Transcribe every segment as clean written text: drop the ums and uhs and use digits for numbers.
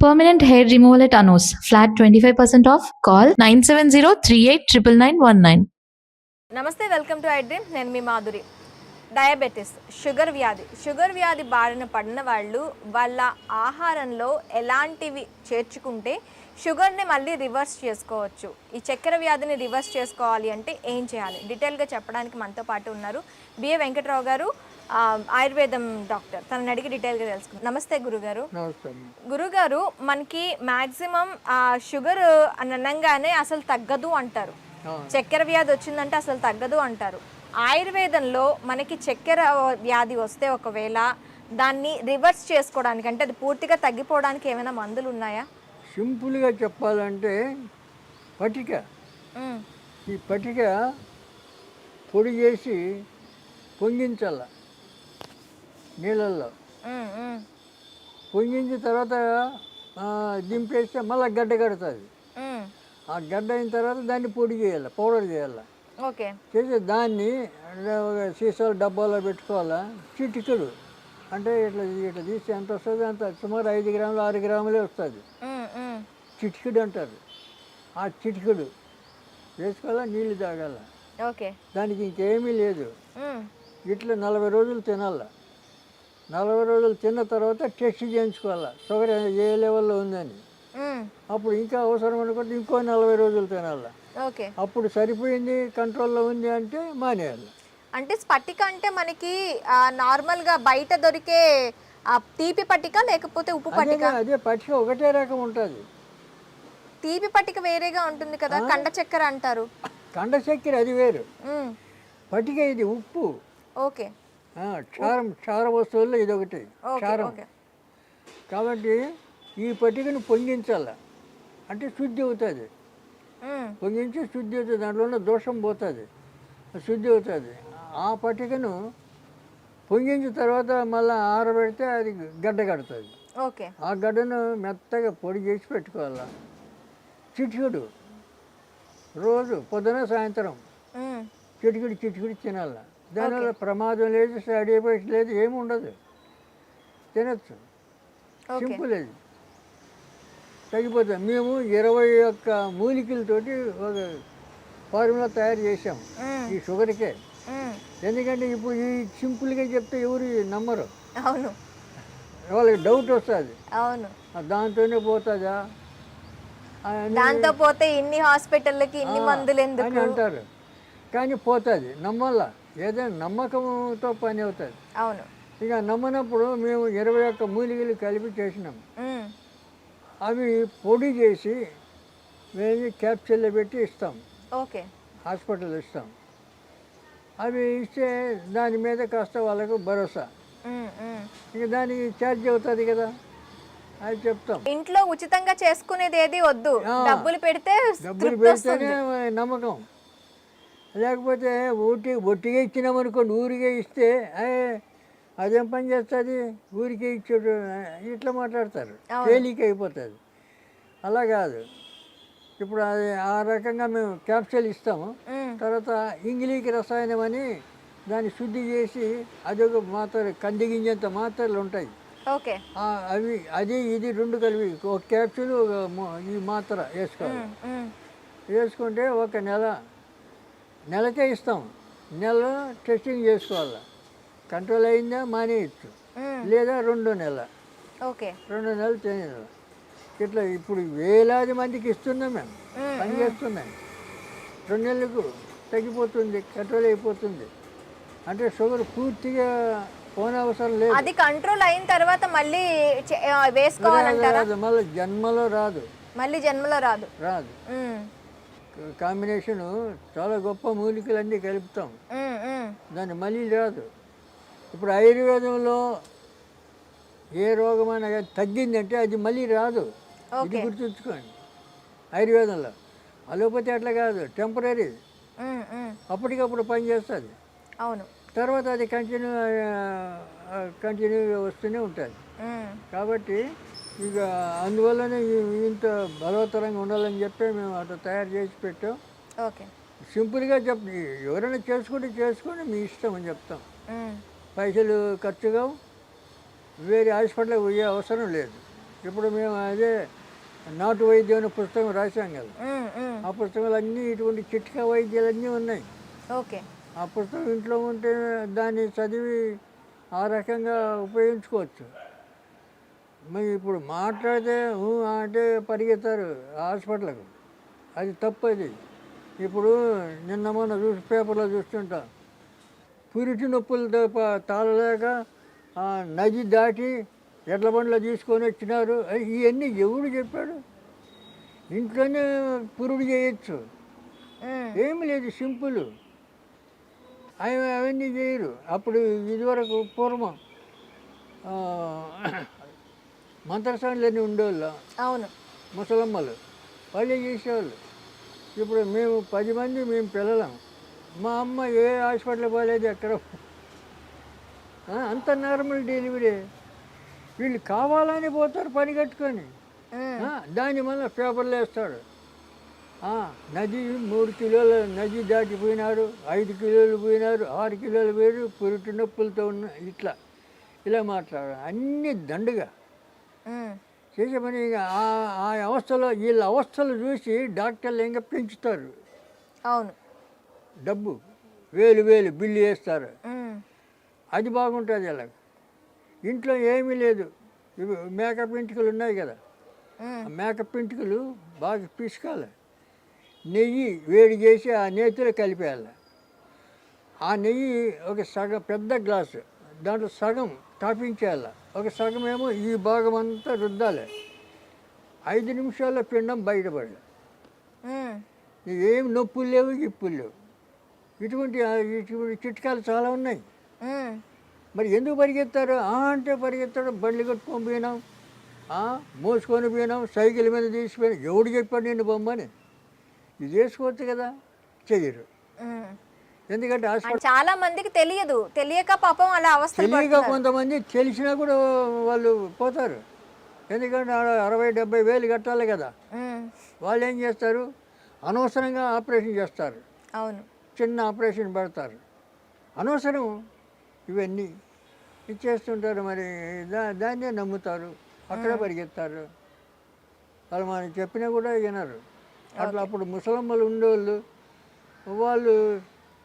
Permanent hair removal at Anos. Flat 25% off. Call 970-389919. నమస్తే, welcome to I dream. నేను మీ Madhuri. Diabetes, sugar వ్యాధి బారిన పడిన వాళ్ళు వాళ్ళ ఆహారంలో ఎలాంటివి చేర్చుకుంటే షుగర్ని మళ్ళీ రివర్స్ చేసుకోవచ్చు, ఈ చక్కెర వ్యాధిని రివర్స్ చేసుకోవాలి అంటే ఏం చేయాలి, డీటెయిల్గా చెప్పడానికి మనతో పాటు ఉన్నారు బిఏ వెంకట్రావు గారు, ఆయుర్వేదం డాక్టర్. తనని అడిగి డీటెయిల్గా తెలుసుకుందాం. నమస్తే గురుగారు. గురుగారు, మనకి మ్యాక్సిమం షుగర్ అనగానే అసలు తగ్గదు అంటారు, చక్కెర వ్యాధి వచ్చిందంటే అసలు తగ్గదు అంటారు. ఆయుర్వేదంలో మనకి చక్కెర వ్యాధి వస్తే ఒకవేళ దాన్ని రివర్స్ చేసుకోవడానికి, అంటే అది పూర్తిగా తగ్గిపోవడానికి ఏమైనా మందులు ఉన్నాయా? సింపుల్గా చెప్పాలంటే పటిక, ఈ పటిక పొడి చేసి పొంగించాల నీళ్ళల్లో. పొంగించిన తర్వాత దింపేస్తే మళ్ళీ గడ్డ కడుతుంది. ఆ గడ్డ అయిన తర్వాత దాన్ని పొడి చేయాలి, పౌడర్ చేయాలి. ఓకే, చేసి దాన్ని సీసాలు డబ్బాలో పెట్టుకోవాలా. చిటికెడు అంటే ఇట్లా ఇట్లా తీసి ఎంత వస్తుంది అంత, సుమారు 5 గ్రాములు 6 గ్రాములే వస్తుంది. చిటికెడు అంటారు. ఆ చిటికెడు వేసుకోవాలా, నీళ్ళు తాగాల. ఓకే, దానికి ఇంకేమీ లేదు. ఇట్లా 40 రోజులు తినాల. 40 రోజులు తిన్న తర్వాత టెస్ట్ చేయించుకోవాలా, షుగర్ ఏ లెవెల్లో ఉందని. అప్పుడు ఇంకా అవసరం అనుకుంటే ఇంకో 40 రోజులు తినాలి. ఓకే, అప్పుడు సరిపోయింది, కంట్రోల్లో ఉంది అంటే మానేయాలి. అంటే స్పటిక అంటే మనకి నార్మల్గా బయట దొరికే తీపి పట్టిక లేకపోతే ఉప్పు పట్టిక? అదే పట్టిక ఒకటే రకం ఉంటుంది. తీపి పట్టిక వేరేగా ఉంటుంది కదా, కండ చక్కెర అంటారు. కండ చక్కెర అది వేరు, పట్టిక ఇది ఉప్పు. ఓకే, క్షార వస్తువుల్లో ఇది ఒకటి క్షారం. కాబట్టి ఈ పట్టికను పొంగించాల, అంటే శుద్ధి అవుతుంది. పొంగించి శుద్ధి అవుతుంది, దాంట్లో ఉన్న దోషం పోతుంది, శుద్ధి అవుతుంది. ఆ పట్టికను పొంగించిన తర్వాత మళ్ళీ ఆరబెడితే అది గడ్డ కడుతుంది. ఓకే, ఆ గడ్డను మెత్తగా పొడి చేసి పెట్టుకోవాలి. చిటికెడు రోజు పొద్దున సాయంత్రం చిటికెడు తినాలి. దానివల్ల ప్రమాదం లేదు, సైడ్ ఎఫెక్ట్ లేదు, ఏమి ఉండదు, తినచ్చు. సింపుల్ అది, తగ్గిపోతుంది. మేము 21 మూలికలతోటి ఒక ఫార్ములా తయారు చేసాం ఈ షుగర్కే. ఎందుకంటే ఇప్పుడు ఈ సింపుల్గా చెప్తే ఎవరు నమ్మరు, అవును, వాళ్ళకి డౌట్ వస్తుంది. అవును, దాంతోనే పోతుందా, దాంతో పోతే ఇన్ని హాస్పిటల్కి ఇన్ని మందులు ఎందుకు అని అంటారు. కానీ పోతుంది, నమ్మాల. ఏదైనా నమ్మకంతో పని అవుతుంది. అవును, ఇక నమ్మనప్పుడు మేము 21 మూలికలు కలిపి చేసినాం. అవి పొడి చేసి మేము క్యాప్సూల్లో పెట్టి ఇస్తాం. ఓకే, హాస్పిటల్ ఇస్తాం. అవి ఇస్తే దాని మీద కాస్త వాళ్ళకు భరోసా. ఇక దానికి ఛార్జ్ అవుతుంది కదా, అది చెప్తాం. ఇంట్లో ఉచితంగా చేసుకునేది ఏది వద్దు, డబ్బులు పెడితేనే నమ్మకం. లేకపోతే ఒట్టిగా ఇచ్చినామనుకోండి, ఊరికే ఇస్తే అదేం పని చేస్తుంది, ఊరికే ఇచ్చాడు ఇట్లా మాట్లాడతారు, తేలిక అయిపోతుంది. అలా కాదు. ఇప్పుడు అది ఆ రకంగా మేము క్యాప్సూల్ ఇస్తాము. తర్వాత ఇంగ్లీకి రసాయనం అని దాన్ని శుద్ధి చేసి అదొక మాత్ర, కంది గింజంత మాత్రలు ఉంటాయి. ఓకే, అది ఇది 2 కలిపి ఒక క్యాప్సూల్ ఈ మాత్ర వేసుకోవాలి. వేసుకుంటే ఒక నెలకే ఇస్తాం. నెల టెస్టింగ్ చేసుకోవాలి, కంట్రోల్ అయిందా మానేయచ్చు, లేదా 2 నెలలు. ఓకే, 2 నెలలు తినేది. ఇట్లా ఇప్పుడు వేలాది మందికి ఇస్తున్నాం, మేము పని చేస్తున్నాం. 2 నెలలకు తగ్గిపోతుంది, కంట్రోల్ అయిపోతుంది. అంటే షుగర్ పూర్తిగా పోనే అవసరం లేదు. అది కంట్రోల్ అయిన తర్వాత మళ్ళీ వేసుకోవాలంటారా? మళ్ళీ జన్మలో రాదు, రాదు. కాంబినేషను చాలా గొప్ప మూలికలన్నీ కలుపుతాం, దాన్ని మళ్ళీ రాదు. ఇప్పుడు ఆయుర్వేదంలో ఏ రోగమైనా తగ్గిందంటే అది మళ్ళీ రాదు, ఇది గుర్తుంచుకోండి. ఆయుర్వేదంలో అలోపతి అట్లా కాదు, టెంపరీ, అప్పటికప్పుడు పనిచేస్తుంది. అవును, తర్వాత అది కంటిన్యూగా వస్తూనే ఉంటుంది. కాబట్టి ఇక అందువల్లనే ఇంత బలవత్తరంగా ఉండాలని చెప్పి మేము అట్లా తయారు చేసి పెట్టాం. ఓకే, సింపుల్గా ఎవరైనా చేసుకోండి, మీ ఇష్టం అని చెప్తాం. పైసలు ఖర్చుగా వేరే హాస్పిటల్కి పోయే అవసరం లేదు. ఇప్పుడు మేము అదే నాటు వైద్యం అనే పుస్తకం రాశాం కదా, ఉమ్, ఉమ్. ఆ పుస్తకాలు అన్నీ ఇటువంటి చిట్కా వైద్యాలన్నీ ఉన్నాయి. ఓకే. ఆ పుస్తకం ఇంట్లో ఉంటే దాన్ని చదివి ఆ రకంగా ఉపయోగించుకోవచ్చు. మరి ఇప్పుడు మాట్లాడితే అంటే పరిగెత్తారు హాస్పిటల్కు, అది తప్పది. ఇప్పుడు నిన్న మొన్న పేపర్లో చూస్తుంటా, పురిటి నొప్పులతో తాళలేక నది దాటి ఎడ్ల బండ్లో తీసుకొని వచ్చినారు. ఇవన్నీ ఎవడు చెప్పాడు? ఇంట్లోనే పురుడు చేయొచ్చు, ఉమ్, ఏమి లేదు, సింపుల్. అవన్నీ చేయరు. అప్పుడు ఇదివరకు పూర్వం మంత్రసానులన్నీ ఉండేవాళ్ళు, అవును. ముసలమ్మలు వాళ్ళే చేసేవాళ్ళు. ఇప్పుడు మేము 10 మంది మేము పిల్లలం, మా అమ్మ ఏ హాస్పిటల్ పోలేదు ఎక్కడ, అంత నార్మల్ డెలివరీ. వీళ్ళు కావాలని పోతారు పని కట్టుకొని, దాని మళ్ళీ పేపర్లు వేస్తాడు. నది 3 కిలోల నది దాటిపోయినారు, 5 కిలోలు పోయినారు, 6 కిలోలు పోయారు, పురిటి నొప్పులతో ఉన్న ఇలా మాట్లాడారు. అన్నీ దండుగా ఉమ్, చేసే పని. ఆ అవస్థలో వీళ్ళ అవస్థలు చూసి డాక్టర్లు ఇంకా పెంచుతారు, అవును. డబ్బు వేలు బిల్లు వేస్తారు. ఉమ్, అది బాగుంటుంది. అలా ఇంట్లో ఏమీ లేదు. ఇవి మేకప్ ఇంటికలు ఉన్నాయి కదా, ఉమ్, ఆ మేకప్ ఇంటికలు బాగా పిసుకాలి, నెయ్యి వేడి చేసి ఆ నేతిలో కలిపేయాలి. ఆ నెయ్యి ఒక సగం పెద్ద గ్లాసు, దాంట్లో సగం తాపించేయాలి, ఒక సగం ఏమో ఈ భాగం అంతా రుద్దాలి. 5 నిమిషాల్లో పిండం బయటపడాలి. ఉమ్, ఏం నొప్పులు లేవు, గిప్పులు లేవు. ఇటువంటి చిట్కాలు చాలా ఉన్నాయి. ఉమ్, మరి ఎందుకు పరిగెత్తారు? అంటే పరిగెత్తాడు, బండ్లు కట్టుకొని పోయినాం, మోసుకొని పోయినాం, సైకిల్ మీద తీసిపోయినాం. ఎవడు చెప్పాడు నిన్ను బొమ్మని? ఇది చేసుకోవచ్చు కదా, చెయ్యరు. ఉమ్. ఎందుకంటే హాస్పిటల్ చాలా మందికి తెలియక పాపం అలా అవస్థలు తెలియక పడుతున్నారు. కొంతమంది తెలిసినా కూడా వాళ్ళు పోతారు. ఎందుకంటే 60-70 వేలు కట్టాలి కదా. ఉమ్, వాళ్ళు ఏం చేస్తారు? అనవసరంగా ఆపరేషన్ చేస్తారు, అవును. చిన్న ఆపరేషన్ పెడతారు, అనవసరం ఇవన్నీ ఇచ్చేస్తుంటారు. మరి దాన్నే నమ్ముతారు, అక్కడే పరిగెత్తారు. వాళ్ళు మనం చెప్పినా కూడా వినరు. అట్లా అప్పుడు ముసలమ్మలు ఉండేవాళ్ళు, వాళ్ళు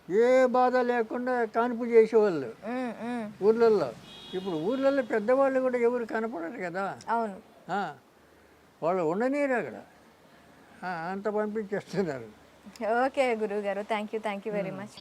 ఏ బాధ లేకుండా కాన్పు చేసేవాళ్ళు ఉమ్, ఉమ్, ఊర్లల్లో. ఇప్పుడు ఊర్లలో పెద్దవాళ్ళు కూడా ఎవరు కనపడరు కదా, అవును. వాళ్ళు ఉండనీరు అక్కడ, అంత పంపించేస్తున్నారు. ఓకే గురువు గారు, థ్యాంక్ యూ వెరీ మచ్.